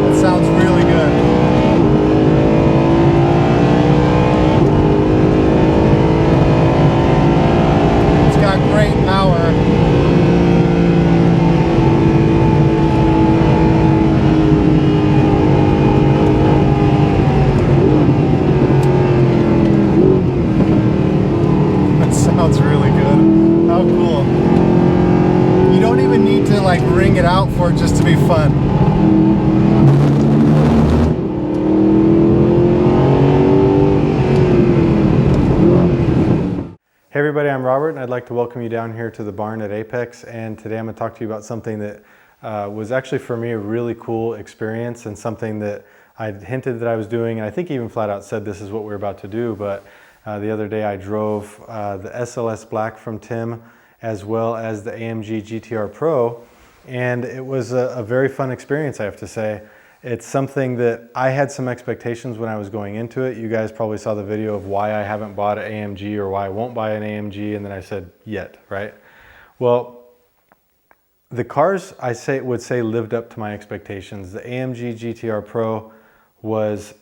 It sounds really good. It's got great power. That sounds really good. How cool. You don't even need to like ring it out for it just to be fun. Hey everybody, I'm Robert and I'd like to welcome you down here to the barn at Apex, and today I'm going to talk to you about something that was actually for me a really cool experience and something that I hinted that I was doing, and I think even flat out said this is what we're about to do. But the other day I drove the SLS Black from Tim as well as the AMG GTR Pro, and it was a very fun experience, I have to say. It's something that I had some expectations when I was going into it. You guys probably saw the video of why I haven't bought an AMG or why I won't buy an AMG, and then I said yet, right? Well, the cars would say lived up to my expectations. The AMG GTR Pro was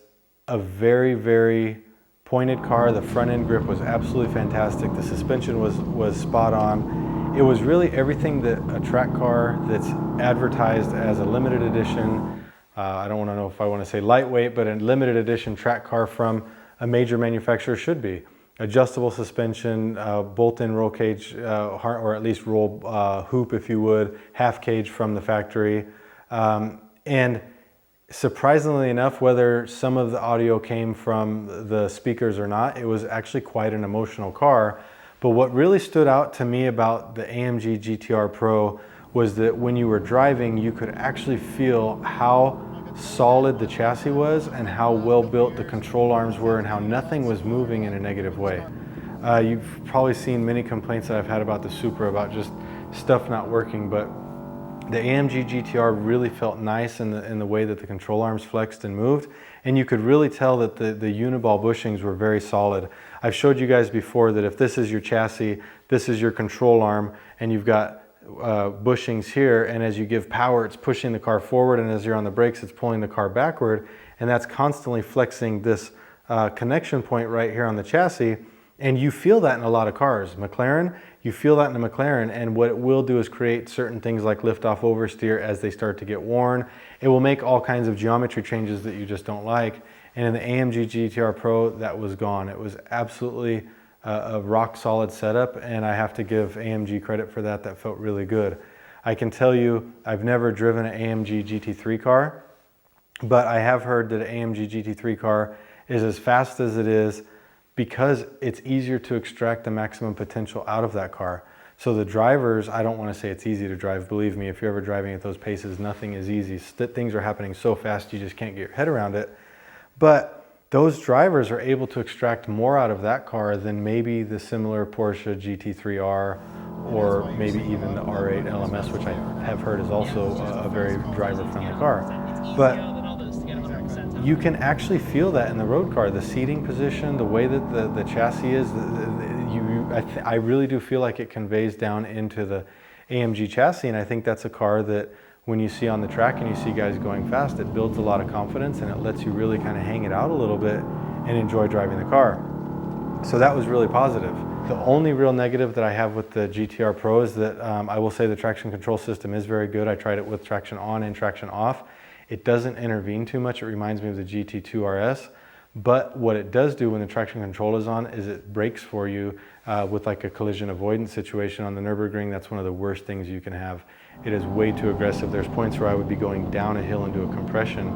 a very, very pointed car. The front end grip was absolutely fantastic. The suspension was spot on. It was really everything that a track car that's advertised as a limited edition, I don't want to know if I want to say lightweight, but a limited edition track car from a major manufacturer should be. Adjustable suspension, bolt-in roll cage, or at least roll hoop if you would, half cage from the factory. And surprisingly enough, whether some of the audio came from the speakers or not, it was actually quite an emotional car. But what really stood out to me about the AMG GTR Pro was that when you were driving, you could actually feel how solid the chassis was and how well built the control arms were and how nothing was moving in a negative way. You've probably seen many complaints that I've had about the Supra about just stuff not working, but the AMG GTR really felt nice in the way that the control arms flexed and moved, and you could really tell that the uniball bushings were very solid. I've showed you guys before that if this is your chassis, this is your control arm, and you've got bushings here, and as you give power it's pushing the car forward, and as you're on the brakes it's pulling the car backward, and that's constantly flexing this connection point right here on the chassis. And you feel that in a lot of cars. McLaren, you feel that in a McLaren, and what it will do is create certain things like lift off oversteer as they start to get worn. It will make all kinds of geometry changes that you just don't like, and in the AMG GTR Pro that was gone. It was absolutely a rock solid setup, and I have to give AMG credit for that. That felt really good. I can tell you I've never driven an AMG GT3 car, but I have heard that an AMG GT3 car is as fast as it is because it's easier to extract the maximum potential out of that car. So the drivers, I don't want to say it's easy to drive. Believe me, if you're ever driving at those paces, nothing is easy. Things are happening so fast you just can't get your head around it. But those drivers are able to extract more out of that car than maybe the similar Porsche GT3R or maybe even the R8 LMS, which I have heard is also a very driver-friendly car. But you can actually feel that in the road car. The seating position, the way that the chassis is, I really do feel like it conveys down into the AMG chassis, and I think that's a car that when you see on the track and you see guys going fast, it builds a lot of confidence and it lets you really kind of hang it out a little bit and enjoy driving the car. So that was really positive. The only real negative that I have with the GTR Pro is that I will say the traction control system is very good. I tried it with traction on and traction off. It doesn't intervene too much. It reminds me of the GT2 RS. But what it does do when the traction control is on is it brakes for you with like a collision avoidance situation on the Nürburgring. That's one of the worst things you can have. It is way too aggressive. There's points where I would be going down a hill into a compression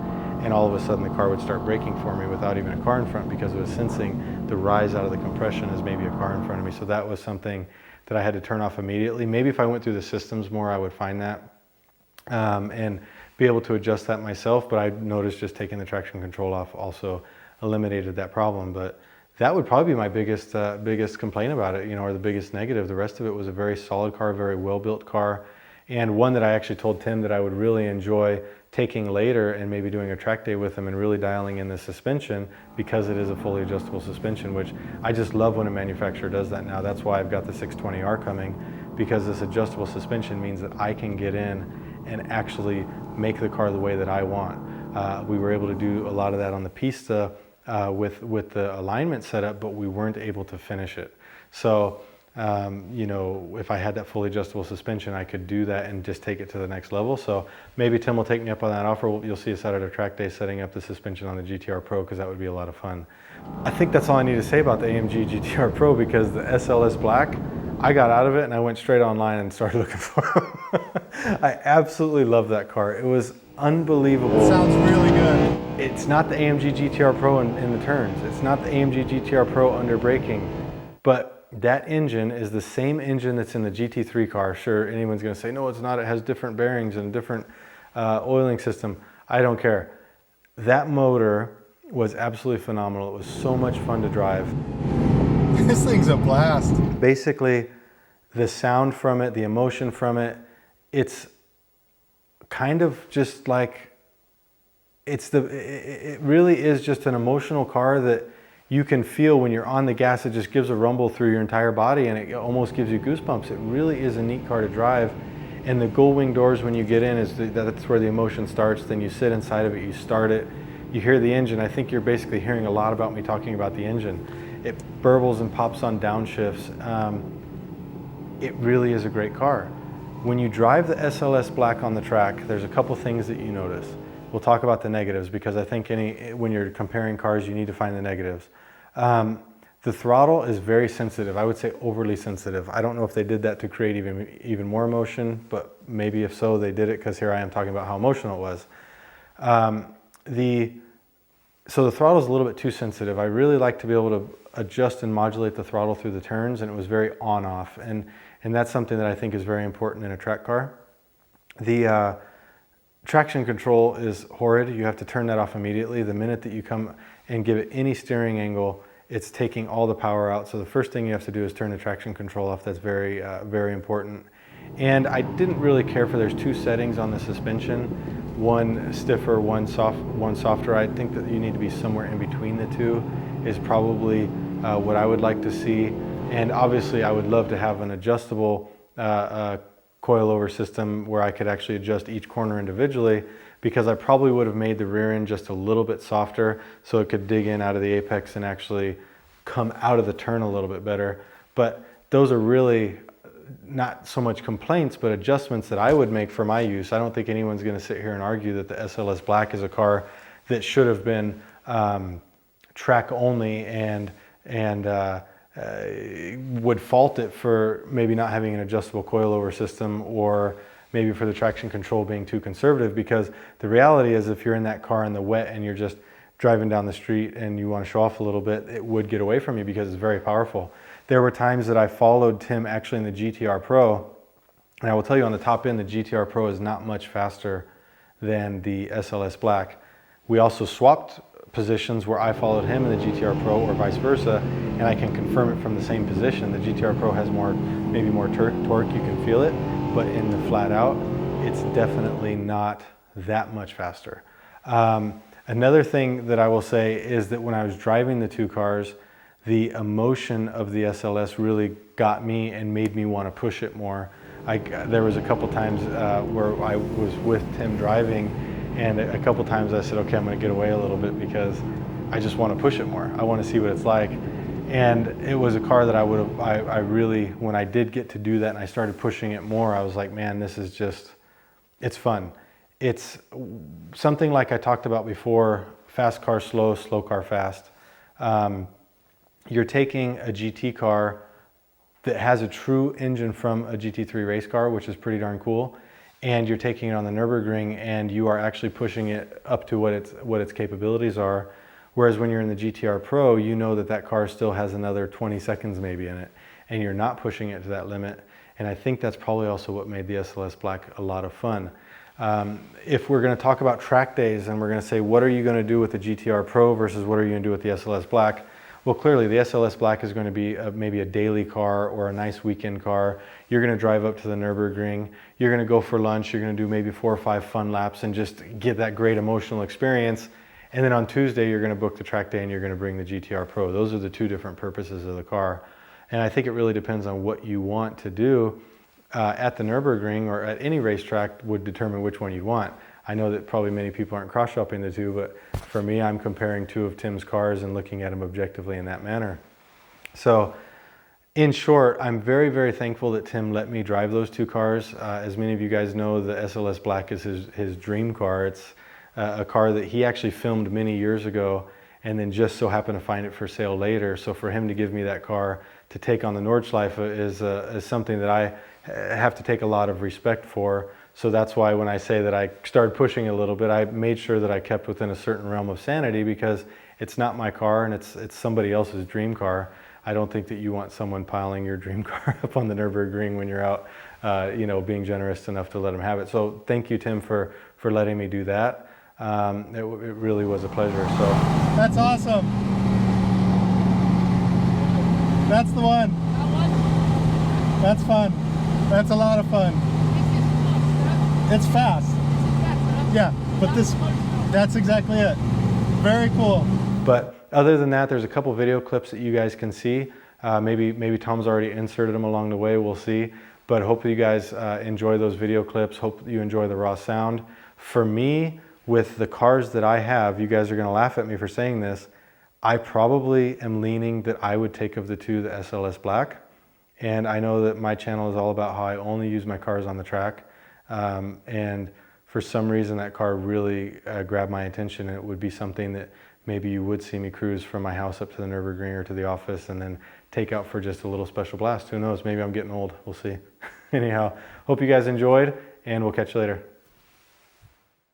and all of a sudden the car would start braking for me without even a car in front because it was sensing the rise out of the compression as maybe a car in front of me. So that was something that I had to turn off immediately. Maybe if I went through the systems more, I would find that and be able to adjust that myself. But I noticed just taking the traction control off also eliminated that problem. But that would probably be my biggest complaint about it, or the biggest negative. The rest of it was a very solid car, very well-built car, and one that I actually told Tim that I would really enjoy taking later and maybe doing a track day with him and really dialing in the suspension, because it is a fully adjustable suspension, which I just love when a manufacturer does that now. That's why I've got the 620R coming, because this adjustable suspension means that I can get in and actually make the car the way that I want. We were able to do a lot of that on the pista with the alignment setup, but we weren't able to finish it. So, you know, if I had that fully adjustable suspension, I could do that and just take it to the next level. So maybe Tim will take me up on that offer. You'll see us out at our track day setting up the suspension on the GTR Pro, because that would be a lot of fun. I think that's all I need to say about the AMG GTR Pro, because the SLS Black, I got out of it and I went straight online and started looking for them. I absolutely love that car. It was unbelievable. It sounds really good. It's not the AMG GTR Pro in the turns. It's not the AMG GTR Pro under braking, but that engine is the same engine that's in the GT3 car. Sure, anyone's gonna say, no, it's not. It has different bearings and a different oiling system. I don't care. That motor was absolutely phenomenal. It was so much fun to drive. This thing's a blast. Basically, the sound from it, the emotion from it, it's kind of just like, it really is just an emotional car that you can feel when you're on the gas. It just gives a rumble through your entire body and it almost gives you goosebumps. It really is a neat car to drive. And the gull wing doors, when you get in, that's where the emotion starts. Then you sit inside of it, you start it, you hear the engine. I think you're basically hearing a lot about me talking about the engine. It burbles and pops on downshifts. It really is a great car. When you drive the SLS Black on the track, there's a couple things that you notice. We'll talk about the negatives, because I think when you're comparing cars, you need to find the negatives. The throttle is very sensitive. I would say overly sensitive. I don't know if they did that to create even more emotion, but maybe if so, they did it, because here I am talking about how emotional it was. So the throttle is a little bit too sensitive. I really like to be able to adjust and modulate the throttle through the turns, and it was very on-off. And that's something that I think is very important in a track car. The traction control is horrid. You have to turn that off immediately. The minute that you come and give it any steering angle, it's taking all the power out. So the first thing you have to do is turn the traction control off. That's very, very important. And I didn't really care for, there's two settings on the suspension, one stiffer, one softer. I think that you need to be somewhere in between the two is probably what I would like to see. And obviously I would love to have an adjustable coilover system where I could actually adjust each corner individually, because I probably would have made the rear end just a little bit softer so it could dig in out of the apex and actually come out of the turn a little bit better. But those are really not so much complaints, but adjustments that I would make for my use. I don't think anyone's going to sit here and argue that the SLS Black is a car that should have been track only and would fault it for maybe not having an adjustable coilover system, or maybe for the traction control being too conservative. Because the reality is, if you're in that car in the wet and you're just driving down the street and you want to show off a little bit, it would get away from you because it's very powerful. There were times that I followed Tim actually in the GTR Pro, and I will tell you, on the top end, the GTR Pro is not much faster than the SLS Black. We also swapped positions where I followed him in the GTR Pro, or vice versa, and I can confirm it from the same position. The GTR Pro has maybe more torque, you can feel it, but in the flat out, it's definitely not that much faster. Another thing that I will say is that when I was driving the two cars, the emotion of the SLS really got me and made me want to push it more. There was a couple times where I was with Tim driving, and a couple times I said, okay, I'm going to get away a little bit because I just want to push it more. I want to see what it's like. And it was a car that I really, when I did get to do that and I started pushing it more, I was like, man, this is just, it's fun. It's something like I talked about before, fast car slow, slow car fast. You're taking a GT car that has a true engine from a GT3 race car, which is pretty darn cool, and you're taking it on the Nürburgring and you are actually pushing it up to what its capabilities are. Whereas when you're in the GTR Pro, you know that that car still has another 20 seconds maybe in it, and you're not pushing it to that limit. And I think that's probably also what made the SLS Black a lot of fun. If we're going to talk about track days and we're going to say, what are you going to do with the GTR Pro versus what are you going to do with the SLS Black? Well, clearly the SLS Black is going to be maybe a daily car or a nice weekend car. You're going to drive up to the Nürburgring. You're going to go for lunch. You're going to do maybe 4 or 5 fun laps and just get that great emotional experience. And then on Tuesday, you're going to book the track day and you're going to bring the GTR Pro. Those are the two different purposes of the car. And I think it really depends on what you want to do at the Nürburgring or at any racetrack would determine which one you want. I know that probably many people aren't cross-shopping the two, but for me, I'm comparing two of Tim's cars and looking at them objectively in that manner. So in short, I'm very, very thankful that Tim let me drive those two cars. As many of you guys know, the SLS Black is his dream car. It's a car that he actually filmed many years ago and then just so happened to find it for sale later. So for him to give me that car to take on the Nordschleife is something that I have to take a lot of respect for. So that's why when I say that I started pushing a little bit, I made sure that I kept within a certain realm of sanity, because it's not my car and it's somebody else's dream car. I don't think that you want someone piling your dream car up on the Nürburgring when you're out, being generous enough to let them have it. So thank you, Tim, for letting me do that. It really was a pleasure. So That's awesome. That's the one. That's fun. That's a lot of fun. It's fast. Yeah, but that's exactly it. Very cool. But other than that, there's a couple video clips that you guys can see. Maybe Tom's already inserted them along the way, we'll see. But hopefully you guys enjoy those video clips. Hope you enjoy the raw sound. For me, with the cars that I have, you guys are gonna laugh at me for saying this, I probably am leaning that I would take of the two the SLS Black. And I know that my channel is all about how I only use my cars on the track. And for some reason that car really grabbed my attention. It would be something that maybe you would see me cruise from my house up to the Nürburgring or to the office and then take out for just a little special blast. Who knows, maybe I'm getting old, we'll see. Anyhow, hope you guys enjoyed and we'll catch you later.